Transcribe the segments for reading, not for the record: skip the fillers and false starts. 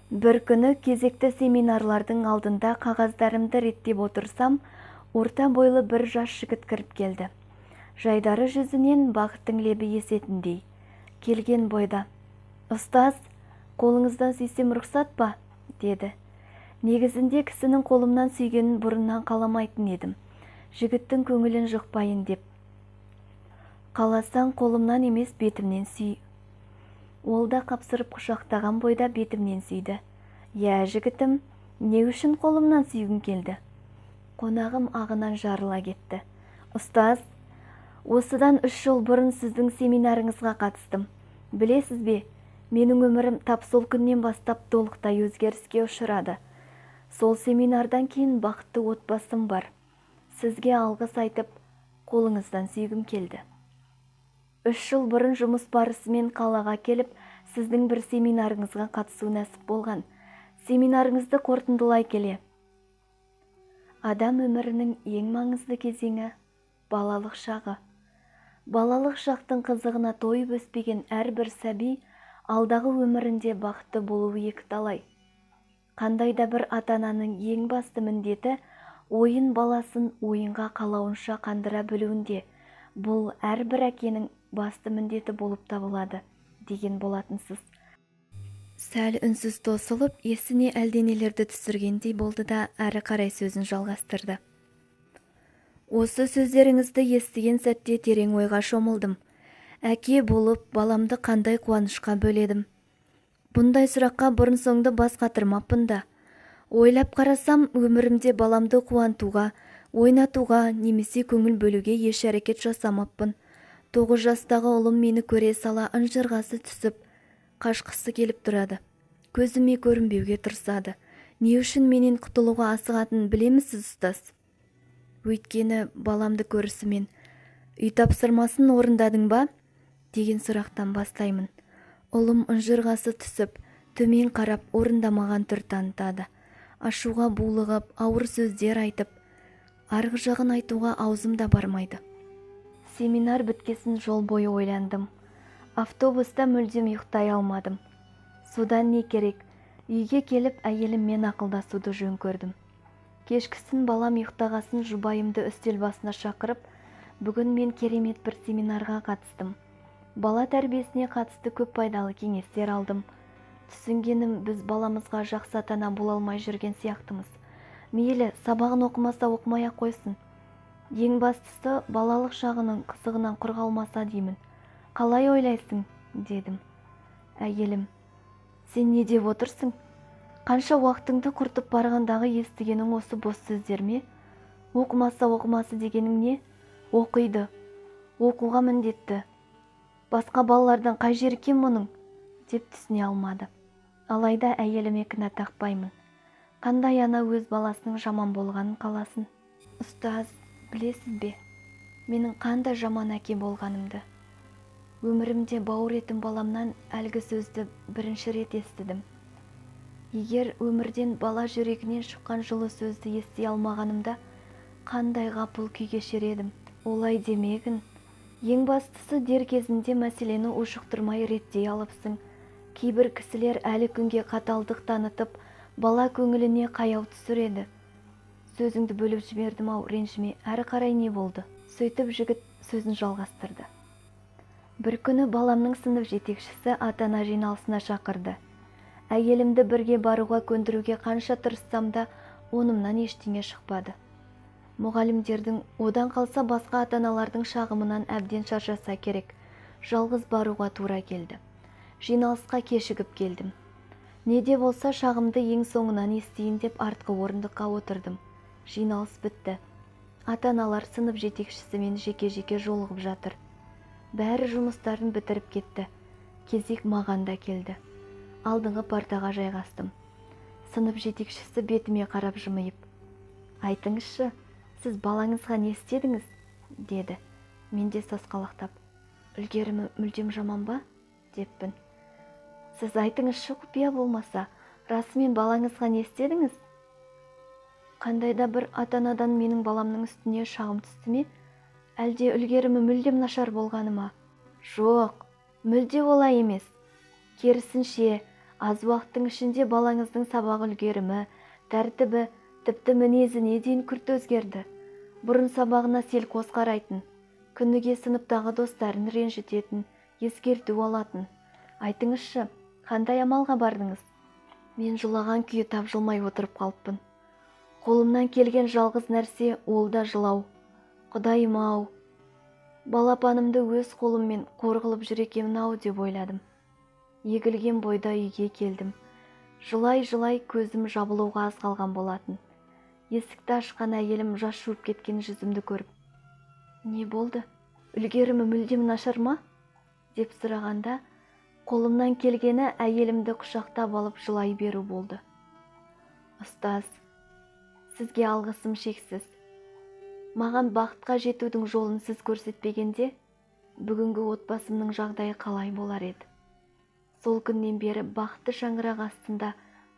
Бір күні кезекті семинарлардың алдында қағаздарымды реттеп отырсам, орта бойлы бір жас жігіт кіріп келді. Жайдары жүзінен бақыттың лебі есетіндей. Келген бойда: «Ұстаз, қолыңыздан сүйсем рұқсат па?» деді. Негізінде кісінің қолымнан сүйгенін бұрыннан қаламайтын едім. Жігіттің көңілін жұқпайын деп. «Қаласаң қолымнан емес, бетімнен сүй». Ол да қапсырып құшақтаған бойда бетімнен сүйді. «Я, жігітім, не үшін қолымнан сүйгің келді?» Қонағым ағынан жарыла кетті. «Ұстаз, осыдан 3 жыл бұрын сіздің семинарыңызға қатыстым. Білесіз бе, менің өмірім тап сол күннен бастап толықтай өзгеріске ұшырады. Сол семинардан кейін бақытты отбасым бар. Сізге алғыс айтып, қолыңыздан сүйгім келді. 3 жыл бұрын жұмыс барысымен қалаға келіп, сіздің бір семинарыңызға қатысу нәсіп болған. Семинарыңызды қорытындылай келе. Адам өмірінің ең маңызды кезеңі – балалық шағы. Балалық шақтың қызығына тойып өспеген әрбір сәби алдағы өмірінде бақытты болуы екіталай. Қандай да бір ата-ананың ең басты міндеті ойын баласын ойынға қалауынша қандыра білуінде. Бұл әрбір әкенің басты міндеті болып табылады, деген болатынсыз. Сәл үнсіз тосылып, есіне әлденелерді түсіргендей болды да әрі қарай сөзін жалғастырды. Осы сөздеріңізді естіген сәтте терең ойға шомылдым. Әке болып, баламды қандай қуанышқа бөледім. Бұндай сұраққа бұрын соңды бас қатырмаппын да. Ойлап қарасам, өмірімде баламды қуантуға, ойнатуға, немесе көңіл бөлуге еш әрекет жасамаппын. 9 жастағы ұлым мені көре сала ынжырғасы түсіп, қашқысы келіп тұрады. Көзіме көрінбеуге тырысады. Не үшін менен құтылуға асығатын білемісіз, ұстаз? Өйткені баламды көрісімен үй тапсырмасын орындадың ба? Деген сұрақтан бастаймын. Ұлым ынжырғасы түсіп, төмен қарап орындамаған түр танытады. Ашуға булығып, ауыр сөздер айтып, арғы жағын айтуға аузым да бармайды. Семинар біткесін жол бойы ойландым. Автобуста мүлдем ұйықтай алмадым. Содан не керек? Үйге келіп әйеліммен ақылдасуды жөн көрдім. Кешкісін балам ұйықтағасын жұбайымды үстел басына шақырып, бүгін мен керемет бір семинарға қатыстым. Бала тәрбиесіне қатысты көп пайдалы кеңестер алдым. Түсінгенім, біз баламызға жақсы ата-ана бола алмай жүрген сияқтымыз. Мейлі, сабағын оқымаса оқымай-ақ қойсын. Ең бастысы, балалық шағының қызығынан құр қалмаса деймін. Қалай ойлайсың? Дедім. Әйелім: сен не деп отырсың? Қанша уақытыңды құртып барғандағы естігенің осы бос сөздер ме? Оқымасы дегенің не? Оқиды. Оқуға міндетті. Басқа балалардан қай жері кем мұның? Деп түсіне алмады. Алайда әйеліме кінә тақпаймын. Қандай ана өз баласының жаман болғанын қаласын? Ұстаз, білесіз бе, менің қандай жаман әке болғанымды? Өмірімде бауыр етім баламнан әлгі сөзді бірінші рет естідім. Егер өмірден бала жүрегінен шыққан жылы сөзді ести алмағанымда, қандай ғапыл күй кешер едім. Олай демегін. Ең бастысы, дер кезінде мәселені ушықтырмай реттей алыпсың. Кейбір кісілер әлі күнге қаталдық танытып, бала көңіліне қаяу түсіреді. Сөзіңді бөліп жібердім-ау, ренжіме, әрі қарай не болды? Сөйтіп жігіт сөзін жалғастырды. Бір күні баламның сынып жетекшісі ата-ана жиналысына шақырды. Әйелімді бірге баруға көндіруге қанша тырыссам да, онымнан ештеңе шықпады. Мұғалімдердің, одан қалса басқа ата-аналардың шағымынан әбден шаршаса керек. Жалғыз баруға тура келді. Жиналысқа кешігіп келдім. Не де болса шағымды ең соңынан естейін деп артқы орындыққа отырдым. Жиналыс бітті. Ата-аналар сынып жетекшісімен жеке-жеке жолығып жатыр. Бәрі жұмыстарын бітіріп кетті. Кезек маған да келді. Алдыңғы партаға жайғастым. Сынып жетекшісі бетіме қарап жымиып: айтыңызшы, сіз балаңызға не істедіңіз? Деді. Мен де сасқалақтап: үлгерімі мүлдем жаман ба? Деппін. Сіз айтыңызшы, құпия болмаса, расымен балаңызға не істедіңіз? Қандай да бір ата-анадан менің баламның үстіне шағым түсті ме? Әлде үлгерімі мүлдем нашар болғаны ма? Жоқ, мүлде олай емес. Керісінше, Аз уақыттың ішінде балаңыздың сабақ үлгерімі, тәртібі, тіпті мінезіне дейін күрт өзгерді. Бұрын сабағына селқос қарайтын, күніге сыныптағы достарын ренжітетін, ескерту алатын. Айтыңызшы, қандай амалға бардыңыз? Мен жылаған күйі тапжылмай отырып қалыппын. Қолымнан келген жалғыз нәрсе ол да жылау. Құдайым-ау, балапанымды өз қолыммен қор қылып жүр екенмін-ау деп ойладым. Егілген бойда үйге келдім. Жылай-жылай көзім жабылуға аз қалған болатын. Есікті ашқан әйелім жас жуып кеткен жүзімді көріп: «Не болды? Үлгерімі мүлдем нашар ма?» деп сұрағанда, қолымнан келгені әйелімді құшақтап алып жылай беру болды. «Ұстаз, сізге алғысым шексіз. Маған бақытқа жетудің жолын сіз көрсетпегенде, бүгінгі отбасымның жағдайы қалай болар еді?» Сол күннен бері бақытты шаңырақ астында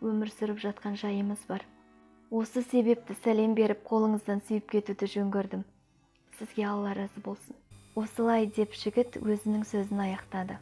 өмір сүріп жатқан жайымыз бар. Осы себепті сәлем беріп қолыңыздан сүйіп кетуді жөн көрдім. Сізге Алла разы болсын. Осылай деп жігіт өзінің сөзін аяқтады.